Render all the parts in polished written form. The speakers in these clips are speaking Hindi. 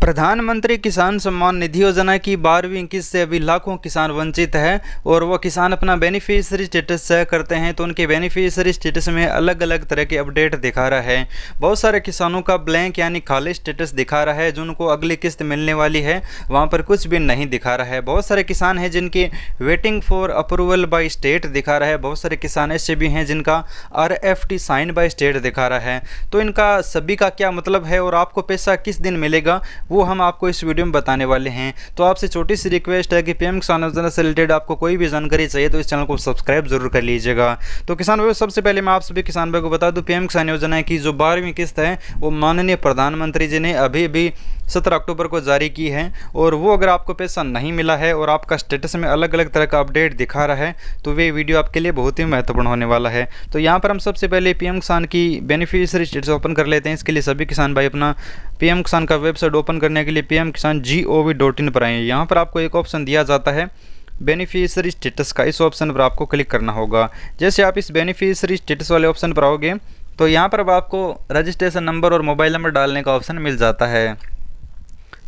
प्रधानमंत्री किसान सम्मान निधि योजना की 12वीं किस्त से अभी लाखों किसान वंचित है और वो किसान अपना बेनिफिशियरी स्टेटस चेक करते हैं तो उनके बेनिफिशियरी स्टेटस में अलग अलग तरह के अपडेट दिखा रहा है। बहुत सारे किसानों का ब्लैंक यानी खाली स्टेटस दिखा रहा है, जिनको अगली किस्त मिलने वाली है वहाँ पर कुछ भी नहीं दिखा रहा है। बहुत सारे किसान हैं जिनके waiting for approval by state दिखा रहा है। बहुत सारे किसान ऐसे भी हैं जिनका RFT साइन बाय स्टेट दिखा रहा है। तो इनका सभी का क्या मतलब है और आपको पैसा किस दिन मिलेगा वो हम आपको इस वीडियो में बताने वाले हैं। तो आपसे छोटी सी रिक्वेस्ट है कि पीएम किसान योजना से रिलेटेड आपको कोई भी जानकारी चाहिए तो इस चैनल को सब्सक्राइब जरूर कर लीजिएगा। तो किसान भाइयों, सबसे पहले मैं आप सभी किसान भाई को बता दूं, पीएम किसान योजना की जो 12वीं किस्त है वो माननीय प्रधानमंत्री जी ने अभी 17 अक्टूबर को जारी की है। और वो अगर आपको पैसा नहीं मिला है और आपका स्टेटस में अलग अलग तरह का अपडेट दिखा रहा है तो वे वीडियो आपके लिए बहुत ही महत्वपूर्ण होने वाला है। तो यहाँ पर हम सबसे पहले पीएम किसान की बेनिफिशियरी स्टेटस ओपन कर लेते हैं। इसके लिए सभी किसान भाई अपना पीएम किसान का वेबसाइट ओपन करने के लिए pmkisan.gov.in पर आएँ। यहाँ पर आपको एक ऑप्शन दिया जाता है बेनिफिशियरी स्टेटस का, इस ऑप्शन पर आपको क्लिक करना होगा। जैसे आप इस बेनिफिशियरी स्टेटस वाले ऑप्शन पर आओगे तो यहाँ पर अब आपको रजिस्ट्रेशन नंबर और मोबाइल नंबर डालने का ऑप्शन मिल जाता है।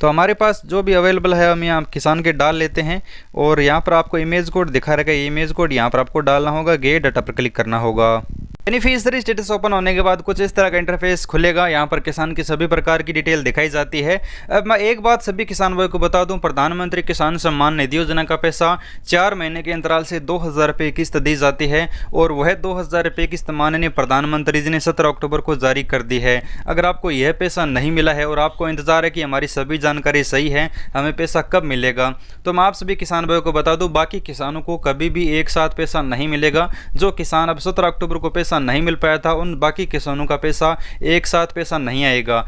तो हमारे पास जो भी अवेलेबल है हम यहाँ किसान के डाल लेते हैं और यहाँ पर आपको इमेज कोड दिखा रहेगा, ये इमेज कोड यहाँ पर आपको डालना होगा, गेट डाटा पर क्लिक करना होगा। बेनिफिशियरी स्टेटस ओपन होने के बाद कुछ इस तरह का इंटरफेस खुलेगा। यहाँ पर किसान की सभी प्रकार की डिटेल दिखाई जाती है। अब मैं एक बात सभी किसान भाइयों को बता दूं, प्रधानमंत्री किसान सम्मान निधि योजना का पैसा 4 महीने के अंतराल से 2000 रुपये किस्त दी जाती है और वह 2000 रुपये किस्त माननीय प्रधानमंत्री जी ने 17 अक्टूबर को जारी कर दी है। अगर आपको यह पैसा नहीं मिला है और आपको इंतजार है कि हमारी सभी जानकारी सही है, हमें पैसा कब मिलेगा, तो मैं आप सभी किसान भाइयों को बता दूं, बाकी किसानों को कभी भी एक साथ पैसा नहीं मिलेगा। जो किसान अब 17 अक्टूबर को पैसा नहीं मिल पाया था उन बाकी किसानों का पैसा एक साथ पैसा नहीं आएगा।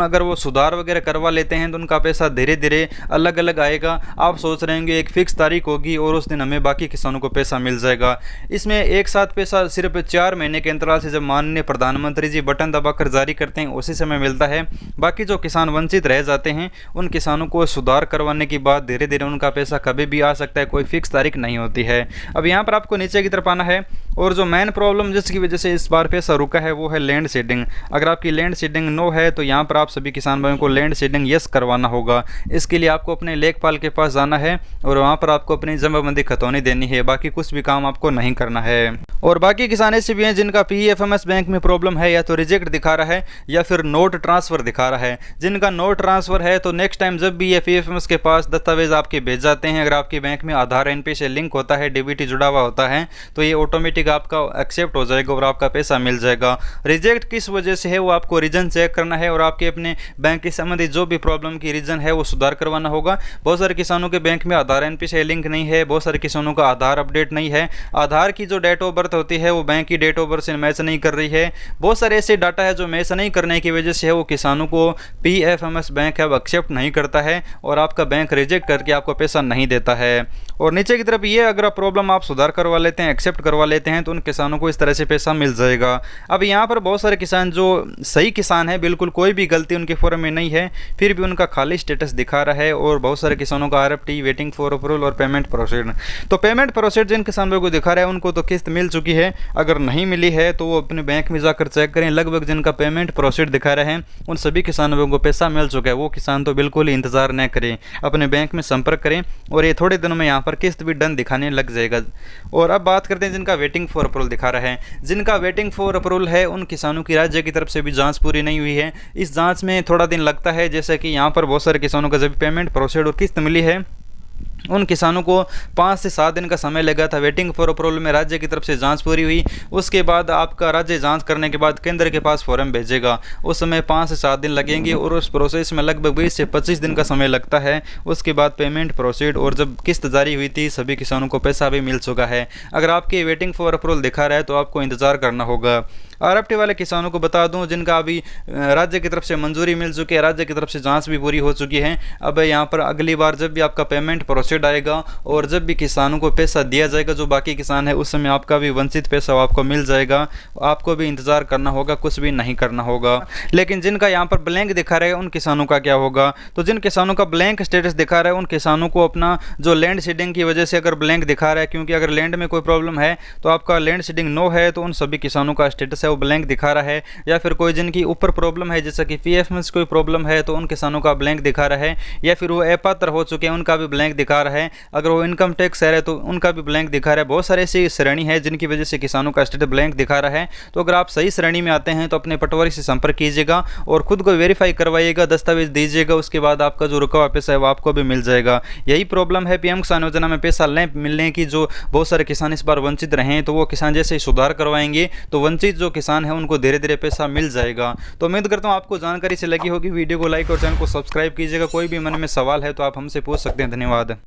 अगर वो सुधार वगैरह करवा लेते हैं तो उनका पैसा धीरे धीरे अलग अलग आएगा। आप सोच रहे होंगे एक फिक्स तारीख होगी और उस दिन हमें बाकी किसानों को पैसा मिल जाएगा। इसमें एक साथ पैसा सिर्फ 4 महीने के अंतराल से जब माननीय प्रधानमंत्री जी बटन दबाकर जारी करते हैं उसी समय मिलता है। बाकी जो किसान वंचित रह जाते हैं उन किसानों को सुधार करवाने के बाद धीरे धीरे उनका पैसा कभी भी आ सकता है, कोई फिक्स तारीख नहीं होती है। अब यहाँ पर आपको नीचे की तरफ आना है और जो मेन प्रॉब्लम जिसकी वजह से इस बार पैसा रुका है वो है लैंड सीडिंग। अगर आपकी लैंड सीडिंग नो है तो यहाँ पर आप सभी किसान भाइयों को लैंड सीडिंग यस करवाना होगा। इसके लिए आपको अपने लेखपाल के पास जाना है और वहाँ पर आपको अपनी जमाबंदी खतौनी देनी है, बाकी कुछ भी काम आपको नहीं करना है। और बाकी किसान ऐसे भी हैं जिनका PFMS बैंक में प्रॉब्लम है, या तो रिजेक्ट दिखा रहा है या फिर नोट ट्रांसफ़र दिखा रहा है। जिनका नोट ट्रांसफ़र है तो नेक्स्ट टाइम जब भी ये PFMS के पास दस्तावेज आपके भेज जाते हैं, अगर आपके बैंक में आधार NP से लिंक होता है, DBT जुड़ा हुआ होता है, तो ये ऑटोमेटिक आपका एक्सेप्ट हो जाएगा और आपका पैसा मिल जाएगा। रिजेक्ट किस वजह से है वो आपको रीजन चेक करना है और आपके अपने बैंक के संबंधित जो भी प्रॉब्लम की रीजन है वो सुधार करवाना होगा। बहुत सारे किसानों के बैंक में आधार NP से लिंक नहीं है, बहुत सारे किसानों का आधार अपडेट नहीं है, आधार की जो डेट ऑफ बर्थ होती है वो बैंक की डेट ऑफ बर्थ से मैच नहीं कर रही है। बहुत सारे ऐसे डाटा है जो मैच नहीं करने की वजह से है वो किसानों को PFMS बैंक है वो एक्सेप्ट नहीं करता है और आपका बैंक रिजेक्ट करके आपको पैसा नहीं देता है। और नीचे की तरफ ये अगर प्रॉब्लम आप सुधार करवा लेते हैं, एक्सेप्ट करवा लेते हैं तो उन किसानों को इस तरह से पैसा मिल जाएगा। अब यहाँ पर बहुत सारे किसान जो सही किसान है, बिल्कुल कोई भी गलती उनके फॉर्म में नहीं है, फिर भी उनका खाली स्टेटस दिखा रहा है। और बहुत सारे किसानों का RFT वेटिंग फॉर अप्रूवल और पेमेंट प्रोसीड। तो पेमेंट प्रोसीड जिन किसानों को दिखा रहा है उनको तो किस्त मिल चुकी है, अगर नहीं मिली है तो वो अपने बैंक में जाकर चेक करें। लगभग जिनका पेमेंट प्रोसीड दिखा रहे हैं उन सभी किसानों को पैसा मिल चुका है। वो किसान तो बिल्कुल ही इंतजार न करें, अपने बैंक में संपर्क करें और ये थोड़े दिनों में यहाँ पर किस्त भी डन दिखाने लग जाएगा। और अब बात करते हैं जिनका वेटिंग फॉर अप्रूवल दिखा रहा है। जिनका वेटिंग फॉर अप्रूवल है उन किसानों की राज्य की तरफ से भी जांच पूरी नहीं हुई है। इस जांच में थोड़ा दिन लगता है, जैसे कि यहाँ पर बहुत सारे किसानों का जब पेमेंट प्रोसीड और किस्त मिली है उन किसानों को 5 से 7 दिन का समय लगा था। वेटिंग फॉर अप्रूवल में राज्य की तरफ से जांच पूरी हुई, उसके बाद आपका राज्य जांच करने के बाद केंद्र के पास फॉर्म भेजेगा, उस समय 5 से 7 दिन लगेंगे और उस प्रोसेस में लगभग 20 से 25 दिन का समय लगता है। उसके बाद पेमेंट प्रोसीड और जब किस्त जारी हुई थी सभी किसानों को पैसा भी मिल चुका है। अगर आपके वेटिंग फॉर अप्रूवल दिखा रहा है तो आपको इंतजार करना होगा। RFT वाले किसानों को बता दूं जिनका अभी राज्य की तरफ से मंजूरी मिल चुकी है, राज्य की तरफ से जांच भी पूरी हो चुकी है। अब यहाँ पर अगली बार जब भी आपका पेमेंट प्रोसीड प्रोसीड आएगा और जब भी किसानों को पैसा दिया जाएगा जो बाकी किसान है, उस समय आपका भी वंचित पैसा आपको मिल जाएगा। आपको भी इंतज़ार करना होगा, कुछ भी नहीं करना होगा। लेकिन जिनका यहाँ पर ब्लैंक दिखा रहा है उन किसानों का क्या होगा? तो जिन किसानों का ब्लैंक स्टेटस दिखा रहा है उन किसानों को अपना जो लैंड सीडिंग की वजह से अगर ब्लैंक दिखा रहा है, क्योंकि अगर लैंड में कोई प्रॉब्लम है तो आपका लैंड सीडिंग नो है, तो उन सभी किसानों का स्टेटस है वो ब्लैंक दिखा रहा है। या फिर कोई जिनकी ऊपर प्रॉब्लम है, जैसा कि पीएफ में कोई प्रॉब्लम है, तो उन किसानों का ब्लैंक दिखा रहा है। या फिर वो अपात्र हो चुके हैं उनका भी ब्लैंक दिखा रहा है। अगर वो इनकम टैक्स है तो उनका भी ब्लैंक दिखा रहा है। बहुत सारे ऐसी श्रेणी है जिनकी वजह से किसानों का स्टेटस ब्लैंक दिखा रहा है। तो अगर आप सही श्रेणी में आते हैं तो अपने पटवारी से संपर्क कीजिएगा और खुद को वेरीफाई करवाइएगा, दस्तावेज दीजिएगा। उसके बाद आपका जो रुका हुआ पैसा है वो आपको भी मिल जाएगा। यही प्रॉब्लम है पीएम किसान योजना में पैसा मिलने की, जो बहुत सारे किसान इस बार वंचित रहे हैं। तो वो किसान जैसे ही सुधार करवाएंगे तो वंचित जो किसान है उनको धीरे धीरे पैसा मिल जाएगा। तो उम्मीद करता हूँ आपको जानकारी से लगी होगी। वीडियो को लाइक और चैनल को सब्सक्राइब कीजिएगा। कोई भी मन में सवाल है तो आप हमसे पूछ सकते हैं। धन्यवाद।